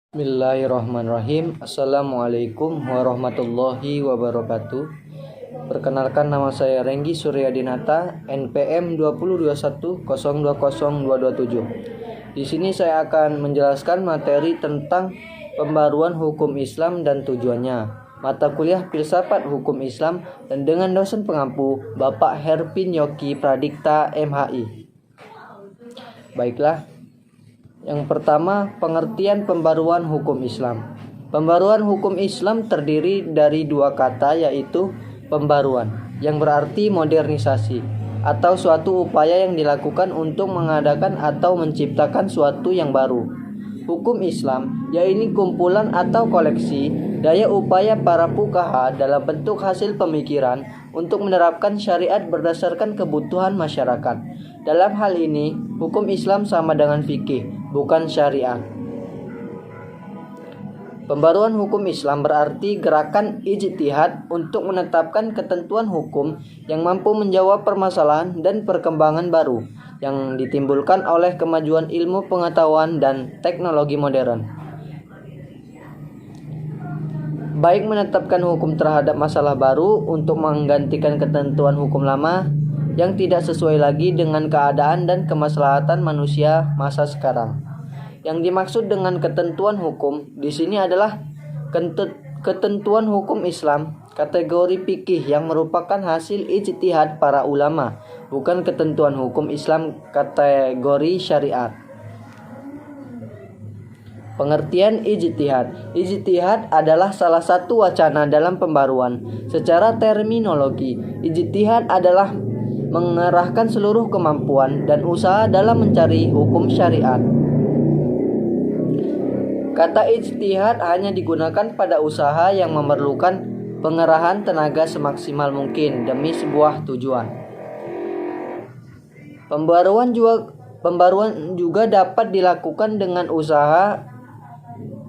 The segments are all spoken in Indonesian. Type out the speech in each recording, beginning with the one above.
Bismillahirrahmanirrahim. Assalamualaikum warahmatullahi wabarakatuh. Perkenalkan, nama saya Renggi Suryadinata, NPM 2021020227. Di sini saya akan menjelaskan materi tentang pembaruan hukum Islam dan tujuannya, mata kuliah Filsafat Hukum Islam, dan dengan dosen pengampu Bapak Herpin Yoki Pradikta MHI. Baiklah. Yang pertama, pengertian pembaruan hukum Islam. Pembaruan hukum Islam terdiri dari dua kata, yaitu pembaruan, yang berarti modernisasi, atau suatu upaya yang dilakukan untuk mengadakan atau menciptakan suatu yang baru. Hukum Islam, yaitu kumpulan atau koleksi daya upaya para fuqaha dalam bentuk hasil pemikiran untuk menerapkan syariat berdasarkan kebutuhan masyarakat. Dalam hal ini, hukum Islam sama dengan fikih, bukan syariat. Pembaruan hukum Islam berarti gerakan ijtihad untuk menetapkan ketentuan hukum yang mampu menjawab permasalahan dan perkembangan baru yang ditimbulkan oleh kemajuan ilmu pengetahuan dan teknologi modern. Baik menetapkan hukum terhadap masalah baru untuk menggantikan ketentuan hukum lama yang tidak sesuai lagi dengan keadaan dan kemaslahatan manusia masa sekarang. Yang dimaksud dengan ketentuan hukum di sini adalah ketentuan hukum Islam, kategori fikih yang merupakan hasil ijtihad para ulama, bukan ketentuan hukum Islam kategori syariat. Pengertian ijtihad. Ijtihad adalah salah satu wacana dalam pembaruan. Secara terminologi, ijtihad adalah mengerahkan seluruh kemampuan dan usaha dalam mencari hukum syariat. Kata ijtihad hanya digunakan pada usaha yang memerlukan pengerahan tenaga semaksimal mungkin demi sebuah tujuan. Pembaruan juga dapat dilakukan dengan usaha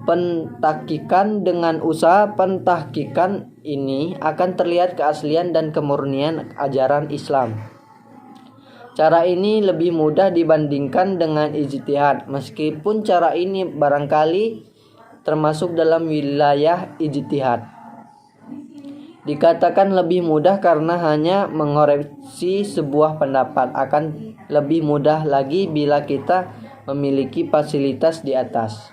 pentahkikan. Dengan usaha pentahkikan ini akan terlihat keaslian dan kemurnian ajaran Islam. Cara ini lebih mudah dibandingkan dengan ijtihad, meskipun cara ini barangkali termasuk dalam wilayah ijtihad. Dikatakan lebih mudah karena hanya mengoreksi sebuah pendapat. Akan lebih mudah lagi bila kita memiliki fasilitas di atas.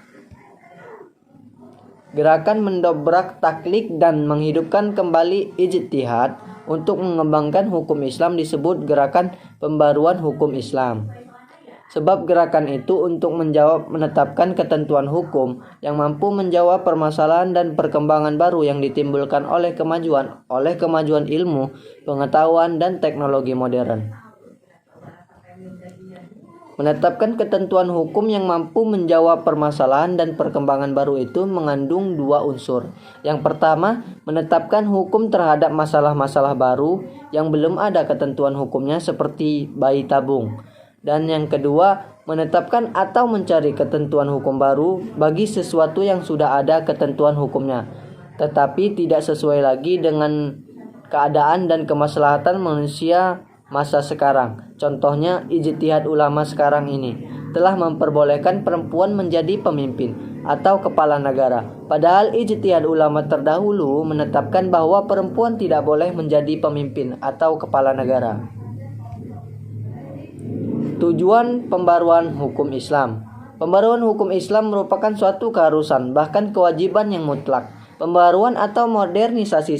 Gerakan mendobrak taklid dan menghidupkan kembali ijtihad untuk mengembangkan hukum Islam disebut gerakan pembaruan hukum Islam. Sebab gerakan itu untuk menetapkan ketentuan hukum yang mampu menjawab permasalahan dan perkembangan baru yang ditimbulkan oleh kemajuan ilmu, pengetahuan, dan teknologi modern. Menetapkan ketentuan hukum yang mampu menjawab permasalahan dan perkembangan baru itu mengandung dua unsur. Yang pertama, menetapkan hukum terhadap masalah-masalah baru yang belum ada ketentuan hukumnya seperti bayi tabung. Dan yang kedua, menetapkan atau mencari ketentuan hukum baru bagi sesuatu yang sudah ada ketentuan hukumnya, tetapi tidak sesuai lagi dengan keadaan dan kemaslahatan manusia masa sekarang. Contohnya, ijtihad ulama sekarang ini telah memperbolehkan perempuan menjadi pemimpin atau kepala negara. Padahal ijtihad ulama terdahulu menetapkan bahwa perempuan tidak boleh menjadi pemimpin atau kepala negara. Tujuan pembaruan hukum Islam. Pembaruan hukum Islam merupakan suatu keharusan, bahkan kewajiban yang mutlak. Pembaruan atau modernisasi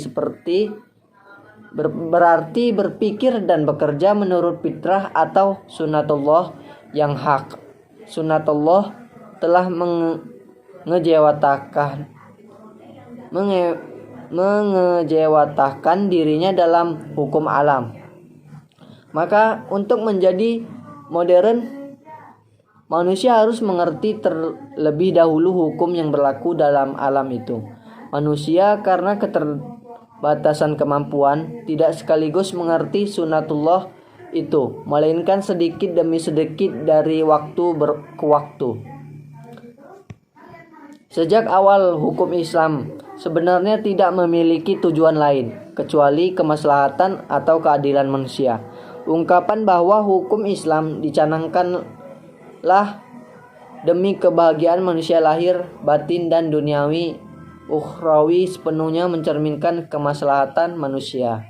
berarti berpikir dan bekerja menurut fitrah atau sunatullah yang hak. Sunatullah telah mengejawatahkan dirinya dalam hukum alam. Maka untuk menjadi modern, manusia harus mengerti terlebih dahulu hukum yang berlaku dalam alam itu. Manusia karena keterbatasan kemampuan tidak sekaligus mengerti sunatullah itu, melainkan sedikit demi sedikit dari waktu ke waktu. Sejak awal hukum Islam sebenarnya tidak memiliki tujuan lain kecuali kemaslahatan atau keadilan manusia. Ungkapan bahwa hukum Islam dicanangkanlah demi kebahagiaan manusia lahir, batin dan duniawi, ukhrawi sepenuhnya mencerminkan kemaslahatan manusia.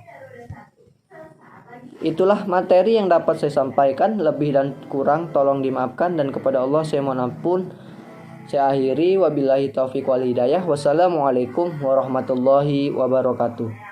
Itulah materi yang dapat saya sampaikan, lebih dan kurang tolong dimaafkan, dan kepada Allah saya mohon ampun. Saya akhiri, wabillahi taufiq wal hidayah. Wassalamualaikum warahmatullahi wabarakatuh.